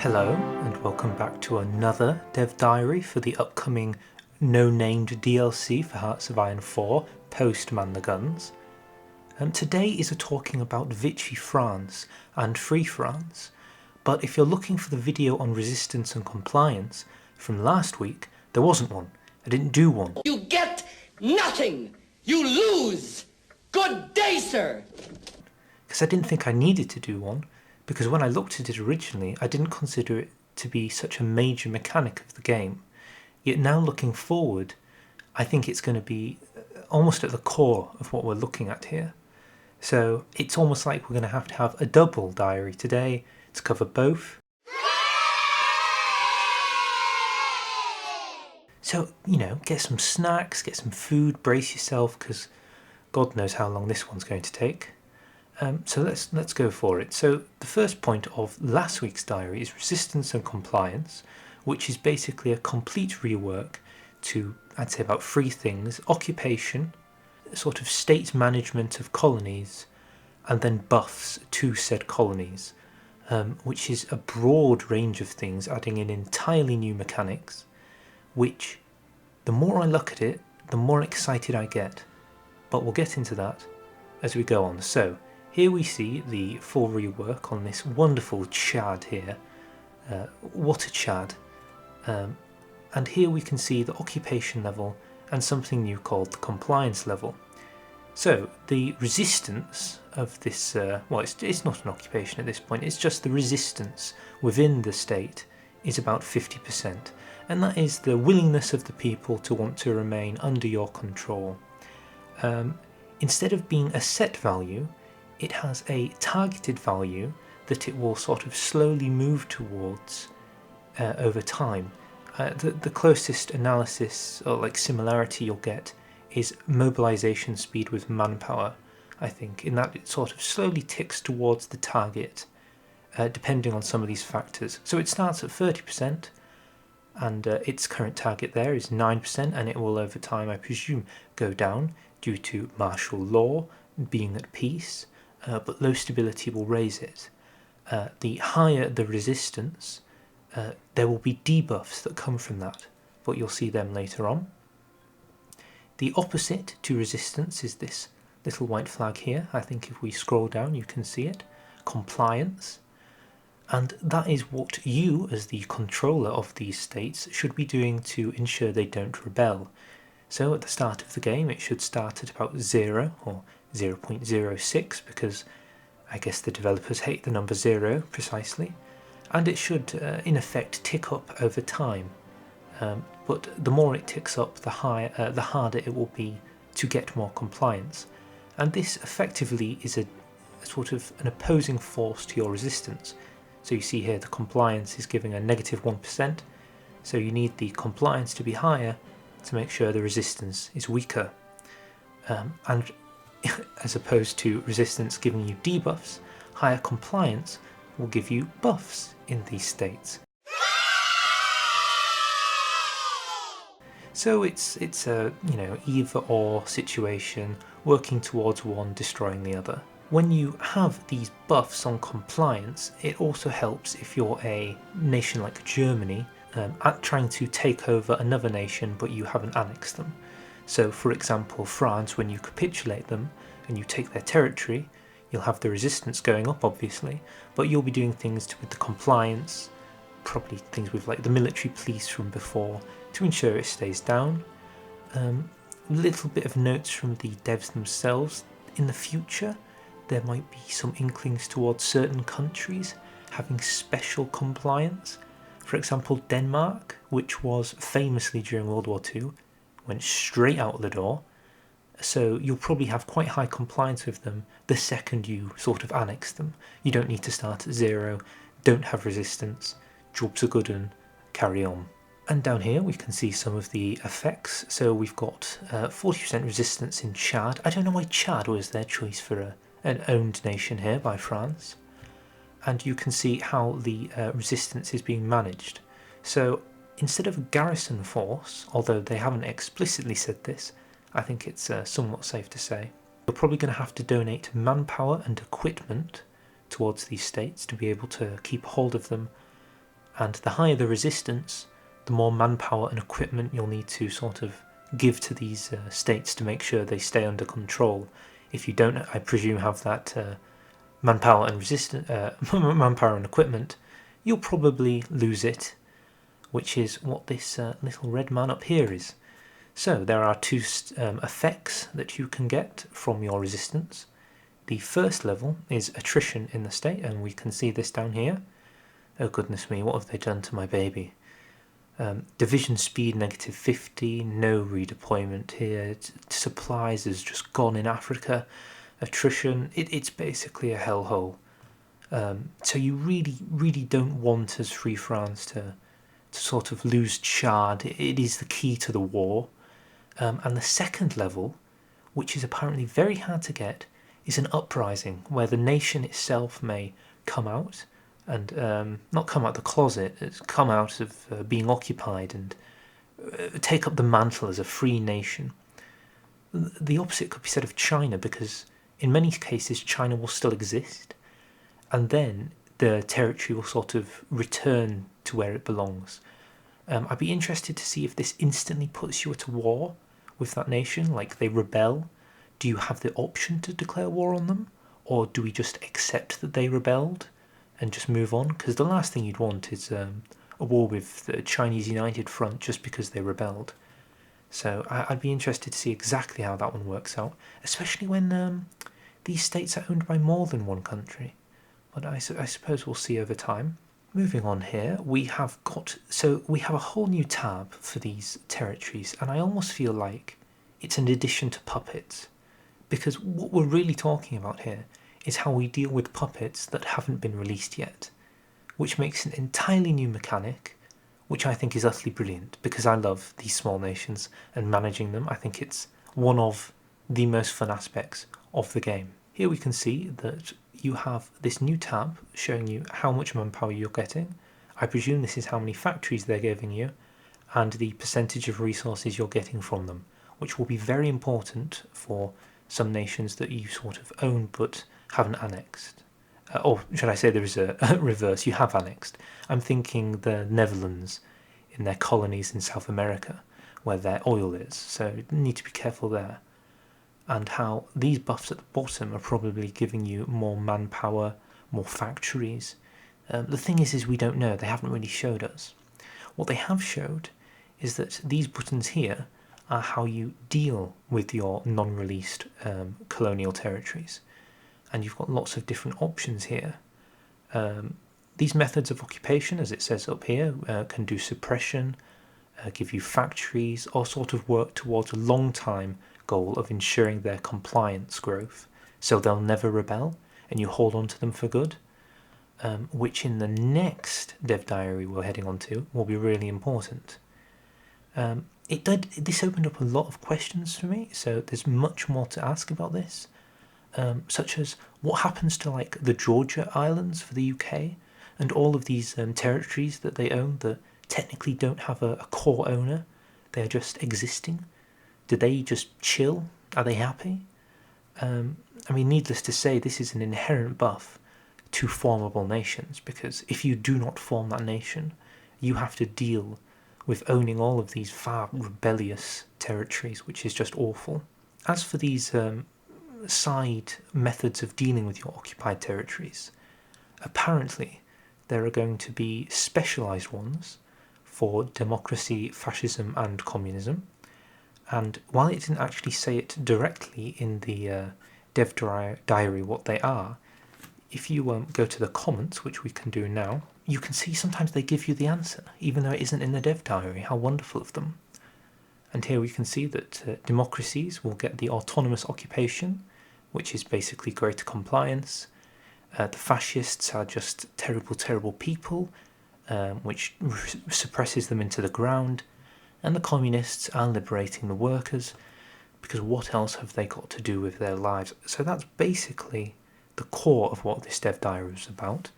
Hello and welcome back to another dev diary for the upcoming no-named DLC for Hearts of Iron 4 post Man the Guns. Today is a talking about Vichy France and Free France, but if you're looking for the video on resistance and compliance from last week, there wasn't one. I didn't do one. You get nothing! You lose! Good day, sir! Because I didn't think I needed to do one, because when I looked at it originally, I didn't consider it to be such a major mechanic of the game. Yet now looking forward, I think it's going to be almost at the core of what we're looking at here. So it's almost like we're going to have a double diary today to cover both. So, get some snacks, get some food, brace yourself, because God knows how long this one's going to take. So let's go for it. So the first point of last week's diary is resistance and compliance, which is basically a complete rework to, I'd say, about three things: occupation, sort of state management of colonies, and then buffs to said colonies, which is a broad range of things, adding in entirely new mechanics, which the more I look at it, the more excited I get. But we'll get into that as we go on. So here we see the full rework on this wonderful Chad here. What a Chad. And here we can see the occupation level and something new called the compliance level. So the resistance of this, it's not an occupation at this point, it's just the resistance within the state is about 50%. And that is the willingness of the people to want to remain under your control. Instead of being a set value, it has a targeted value that it will sort of slowly move towards over time. The closest analysis or similarity you'll get is mobilization speed with manpower, I think, in that it sort of slowly ticks towards the target depending on some of these factors. So it starts at 30% and its current target there is 9%, and it will over time, I presume, go down due to martial law, being at peace, but low stability will raise it. The higher the resistance, there will be debuffs that come from that, but you'll see them later on. The opposite to resistance is this little white flag here. I think if we scroll down you can see it. Compliance. And that is what you, as the controller of these states, should be doing to ensure they don't rebel. So at the start of the game it should start at about 0 or 0.06, because I guess the developers hate the number 0 precisely, and it should in effect tick up over time. But the more it ticks up, the harder it will be to get more compliance. And this effectively is a sort of an opposing force to your resistance. So you see here the compliance is giving a -1%, so you need the compliance to be higher to make sure the resistance is weaker. And as opposed to resistance giving you debuffs, higher compliance will give you buffs in these states. So it's a either or situation, working towards one, destroying the other. When you have these buffs on compliance, it also helps if you're a nation like Germany at trying to take over another nation but you haven't annexed them. So for example, France, when you capitulate them and you take their territory, you'll have the resistance going up obviously, but you'll be doing things with the compliance, probably things with the military police from before, to ensure it stays down. A little bit of notes from the devs themselves. In the future there might be some inklings towards certain countries having special compliance. For example, Denmark, which was famously during World War II, went straight out the door. So you'll probably have quite high compliance with them the second you sort of annex them. You don't need to start at 0, don't have resistance, jobs are good and carry on. And down here we can see some of the effects. So we've got 40% resistance in Chad. I don't know why Chad was their choice for an owned nation here by France. And you can see how the resistance is being managed. So instead of a garrison force, although they haven't explicitly said this, I think it's somewhat safe to say, you're probably going to have to donate manpower and equipment towards these states to be able to keep hold of them and the higher the resistance, the more manpower and equipment you'll need to sort of give to these states to make sure they stay under control. If you don't, I presume, have that manpower and manpower and equipment, you'll probably lose it, which is what this little red man up here is. So there are two effects that you can get from your resistance. The first level is attrition in the state, and we can see this down here. Oh goodness me, what have they done to my baby? Division speed -50, no redeployment here. Supplies has just gone in Africa. Attrition, it's basically a hellhole. So you really don't want, as Free France, to sort of lose Chad. It is the key to the war. And the second level, which is apparently very hard to get, is an uprising where the nation itself may come out and not come out the closet, it's come out of being occupied and take up the mantle as a free nation. The opposite could be said of China, because in many cases China will still exist, and then the territory will sort of return to where it belongs. I'd be interested to see if this instantly puts you at war with that nation, like they rebel. Do you have the option to declare war on them, or do we just accept that they rebelled and just move on? Because the last thing you'd want is a war with the Chinese United Front just because they rebelled. So I'd be interested to see exactly how that one works out, especially when these states are owned by more than one country. But I suppose we'll see over time. Moving on here, we have a whole new tab for these territories, and I almost feel like it's an addition to puppets, because what we're really talking about here is how we deal with puppets that haven't been released yet, which makes an entirely new mechanic, which I think is utterly brilliant, because I love these small nations and managing them. I think it's one of the most fun aspects of the game. Here we can see that you have this new tab showing you how much manpower you're getting. I presume this is how many factories they're giving you, and the percentage of resources you're getting from them, which will be very important for some nations that you sort of own but haven't annexed. Or should I say there is a reverse, you have annexed. I'm thinking the Netherlands in their colonies in South America, where their oil is, so you need to be careful there. And how these buffs at the bottom are probably giving you more manpower, more factories. The thing is we don't know, they haven't really showed us. What they have showed is that these buttons here are how you deal with your non-released colonial territories. And you've got lots of different options here. These methods of occupation, as it says up here, can do suppression, give you factories, or sort of work towards a long time goal of ensuring their compliance growth, so they'll never rebel and you hold on to them for good, which in the next dev diary we're heading on to will be really important. This opened up a lot of questions for me, so there's much more to ask about this, such as what happens to like the Georgia Islands for the UK and all of these territories that they own that technically don't have a core owner, they're just existing. Do they just chill? Are they happy? I mean, needless to say, this is an inherent buff to formable nations, because if you do not form that nation, you have to deal with owning all of these far rebellious territories, which is just awful. As for these side methods of dealing with your occupied territories, apparently there are going to be specialised ones for democracy, fascism and communism. And while it didn't actually say it directly in the dev diary what they are, if you go to the comments, which we can do now, you can see sometimes they give you the answer, even though it isn't in the dev diary. How wonderful of them. And here we can see that democracies will get the autonomous occupation, which is basically greater compliance. The fascists are just terrible, terrible people, which suppresses them into the ground. And the communists are liberating the workers, because what else have they got to do with their lives? So that's basically the core of what this dev diary is about.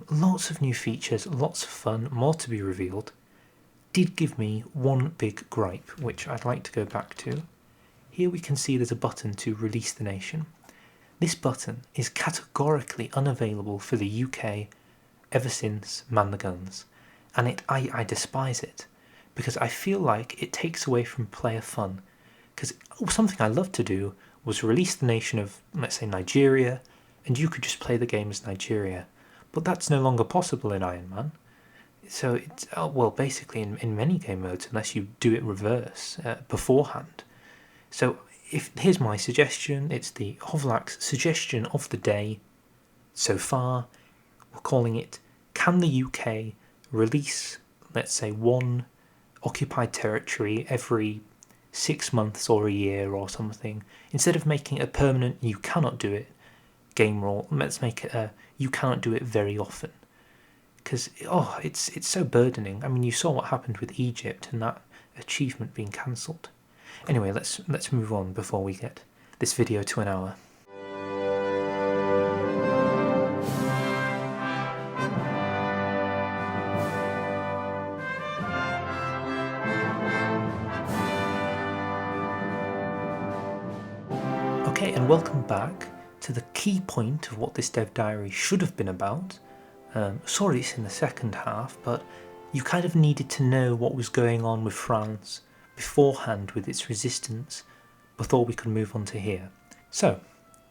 Lots of new features, lots of fun, more to be revealed. Did give me one big gripe, which I'd like to go back to. Here we can see there's a button to release the nation. This button is categorically unavailable for the UK ever since Man the Guns, and I despise it, because I feel like it takes away from player fun. Because something I loved to do was release the nation of, let's say, Nigeria, and you could just play the game as Nigeria. But that's no longer possible in Iron Man. So it's, well, basically in many game modes, unless you do it reverse beforehand. So here's my suggestion. It's the Hovelax suggestion of the day. So far, we're calling it, can the UK release, let's say, one occupied territory every 6 months or a year or something? Instead of making it a permanent you cannot do it game rule, let's make it a you cannot do it very often. Because it's so burdening. I mean, you saw what happened with Egypt and that achievement being cancelled. Anyway, let's move on before we get this video to an hour. Okay, and welcome back to the key point of what this dev diary should have been about. Sorry it's in the second half, but you kind of needed to know what was going on with France beforehand with its resistance before we could move on to here. So,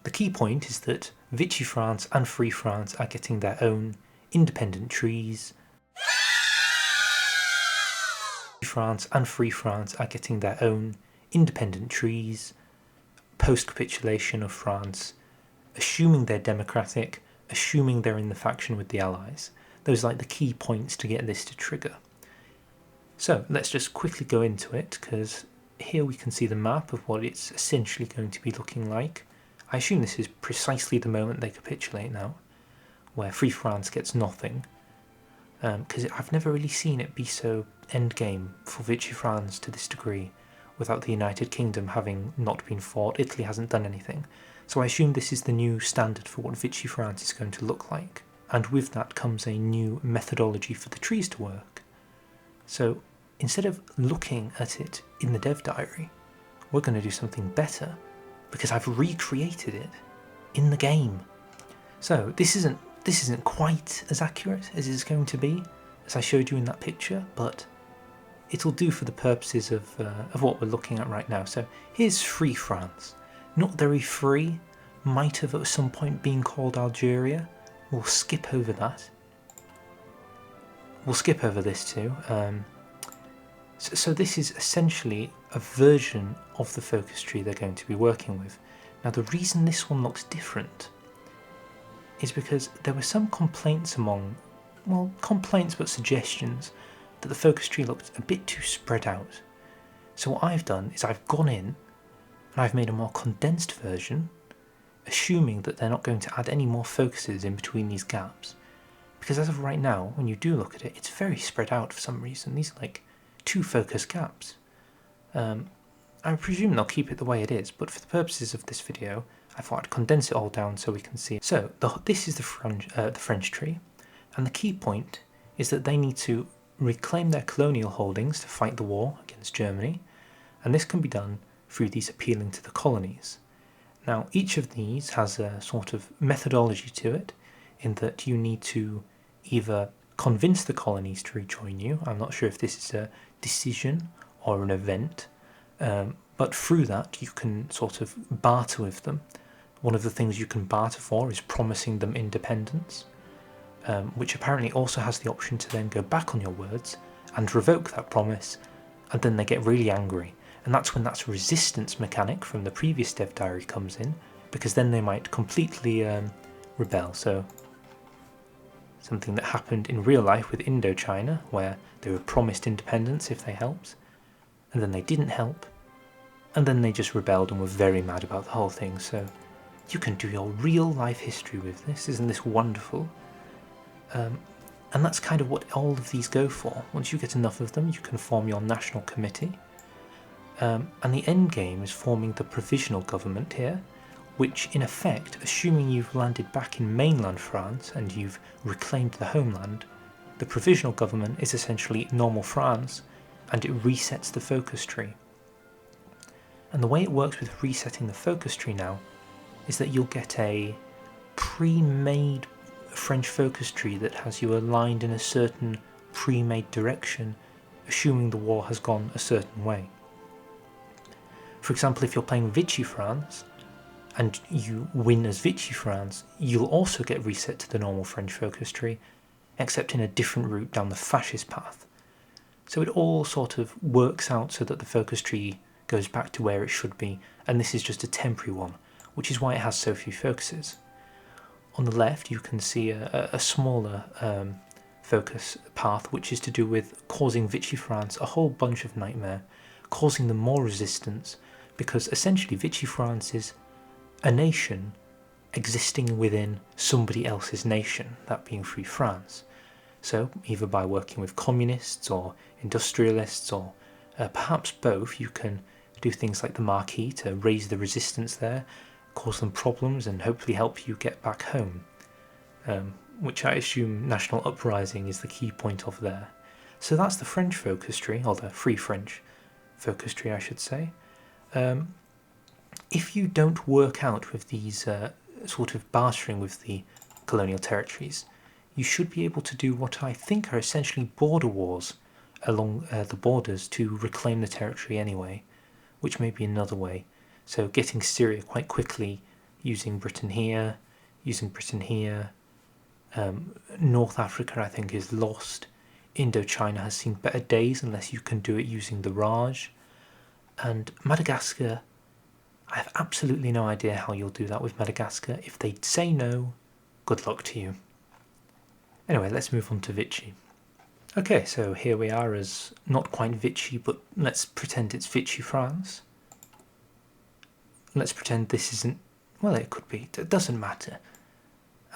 the key point is that Vichy France and Free France are getting their own independent trees. France and Free France are getting their own independent trees post-capitulation of France, assuming they're democratic, assuming they're in the faction with the Allies. Those are like the key points to get this to trigger. So let's just quickly go into it, because here we can see the map of what it's essentially going to be looking like. I assume this is precisely the moment they capitulate now, where Free France gets nothing, because I've never really seen it be so endgame for Vichy France to this degree, without the United Kingdom having not been fought. Italy hasn't done anything. So I assume this is the new standard for what Vichy France is going to look like. And with that comes a new methodology for the trees to work. So instead of looking at it in the dev diary, we're going to do something better, because I've recreated it in the game. So this isn't quite as accurate as it's going to be, as I showed you in that picture, but it'll do for the purposes of what we're looking at right now. So here's Free France. Not very free, might have at some point been called Algeria. We'll skip over that. We'll skip over this too. So this is essentially a version of the focus tree they're going to be working with. Now the reason this one looks different is because there were some complaints complaints but suggestions that the focus tree looked a bit too spread out. So what I've done is I've gone in and I've made a more condensed version, assuming that they're not going to add any more focuses in between these gaps. Because as of right now, when you do look at it, it's very spread out for some reason. These are like 2 focus gaps. I presume they'll keep it the way it is, but for the purposes of this video, I thought I'd condense it all down so we can see it. So this is the French tree, and the key point is that they need to reclaim their colonial holdings to fight the war against Germany, and this can be done through these appealing to the colonies. Now each of these has a sort of methodology to it, in that you need to either convince the colonies to rejoin you. I'm not sure if this is a decision or an event, but through that you can sort of barter with them. One of the things you can barter for is promising them independence, which apparently also has the option to then go back on your words and revoke that promise, and then they get really angry. And that's when that resistance mechanic from the previous dev diary comes in, because then they might completely rebel. So something that happened in real life with Indochina, where they were promised independence if they helped, and then they didn't help, and then they just rebelled and were very mad about the whole thing. So you can do your real life history with this. Isn't this wonderful? And that's kind of what all of these go for. Once you get enough of them, you can form your national committee. And the end game is forming the Provisional Government here, which in effect, assuming you've landed back in mainland France and you've reclaimed the homeland, the Provisional Government is essentially normal France, and it resets the focus tree. And the way it works with resetting the focus tree now is that you'll get a pre-made French focus tree that has you aligned in a certain pre-made direction, assuming the war has gone a certain way. For example, if you're playing Vichy France and you win as Vichy France, you'll also get reset to the normal French focus tree, except in a different route down the fascist path. So it all sort of works out so that the focus tree goes back to where it should be, and this is just a temporary one, which is why it has so few focuses. On the left you can see a smaller focus path, which is to do with causing Vichy France a whole bunch of nightmare, causing them more resistance, because essentially Vichy France is a nation existing within somebody else's nation, that being Free France. So either by working with communists or industrialists, or perhaps both, you can do things like the Marquis to raise the resistance there, cause them problems, and hopefully help you get back home, which I assume national uprising is the key point of there. So that's the French focus tree, or the Free French focus tree I should say. If you don't work out with these sort of bartering with the colonial territories, you should be able to do what I think are essentially border wars along the borders to reclaim the territory anyway, which may be another way. So getting Syria quite quickly, using Britain here, North Africa I think is lost. Indochina has seen better days unless you can do it using the Raj. And Madagascar, I have absolutely no idea how you'll do that with Madagascar. If they say no, good luck to you. Anyway, let's move on to Vichy. Okay, so here we are as not quite Vichy, but let's pretend it's Vichy France. Let's pretend this isn't, well, it could be, it doesn't matter.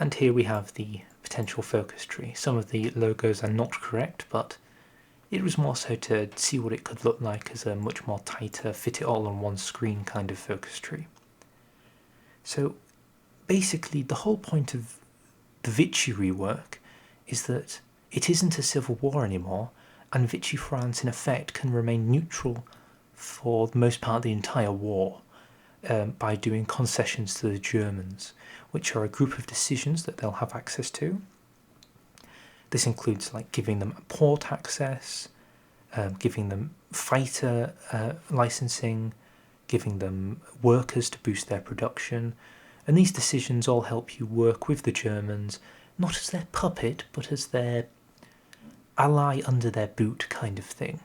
And here we have the potential focus tree. Some of the logos are not correct, but it was more so to see what it could look like as a much more tighter, fit it all on one screen kind of focus tree. So basically the whole point of the Vichy rework is that it isn't a civil war anymore, and Vichy France in effect can remain neutral for the most part of the entire war, by doing concessions to the Germans, which are a group of decisions that they'll have access to. This includes like giving them port access, giving them fighter licensing, giving them workers to boost their production, and these decisions all help you work with the Germans, not as their puppet, but as their ally under their boot kind of thing.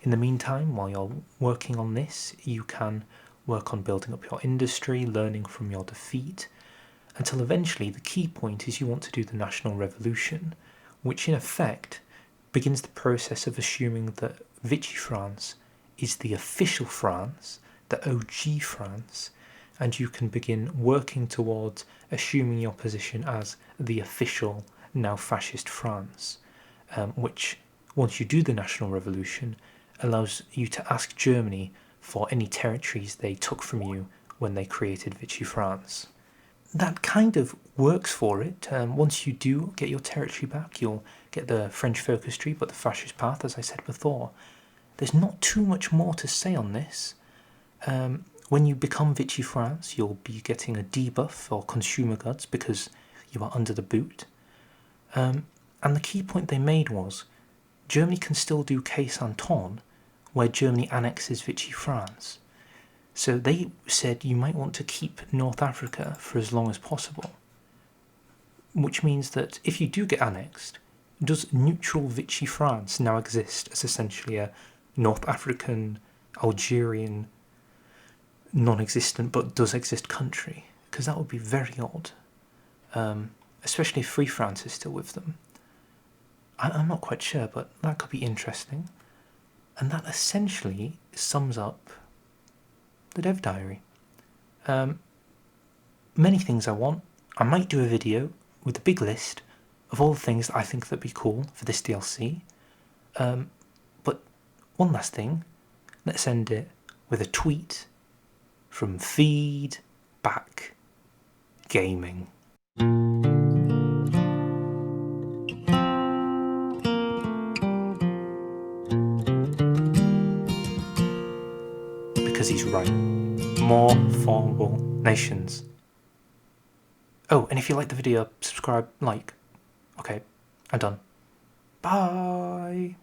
In the meantime, while you're working on this, you can work on building up your industry, learning from your defeat, until eventually the key point is you want to do the national revolution, which in effect begins the process of assuming that Vichy France is the official France, the OG France, and you can begin working towards assuming your position as the official, now fascist France, which, once you do the national revolution, allows you to ask Germany for any territories they took from you when they created Vichy France. That kind of works for it. Once you do get your territory back, you'll get the French focus tree, but the fascist path, as I said before. There's not too much more to say on this. When you become Vichy France, you'll be getting a debuff for consumer goods because you are under the boot. And the key point they made was Germany can still do Case Anton, where Germany annexes Vichy France. So they said you might want to keep North Africa for as long as possible. Which means that if you do get annexed, does neutral Vichy France now exist as essentially a North African, Algerian, non-existent but does exist country? Because that would be very odd. Especially if Free France is still with them. I'm not quite sure, but that could be interesting. And that essentially sums up the dev diary. Many things I want. I might do a video with a big list of all the things that I think that'd be cool for this DLC. But one last thing, let's end it with a tweet from Feedback Gaming. Because he's right. More formable nations. Oh, and if you like the video, subscribe, like. Okay, I'm done. Bye.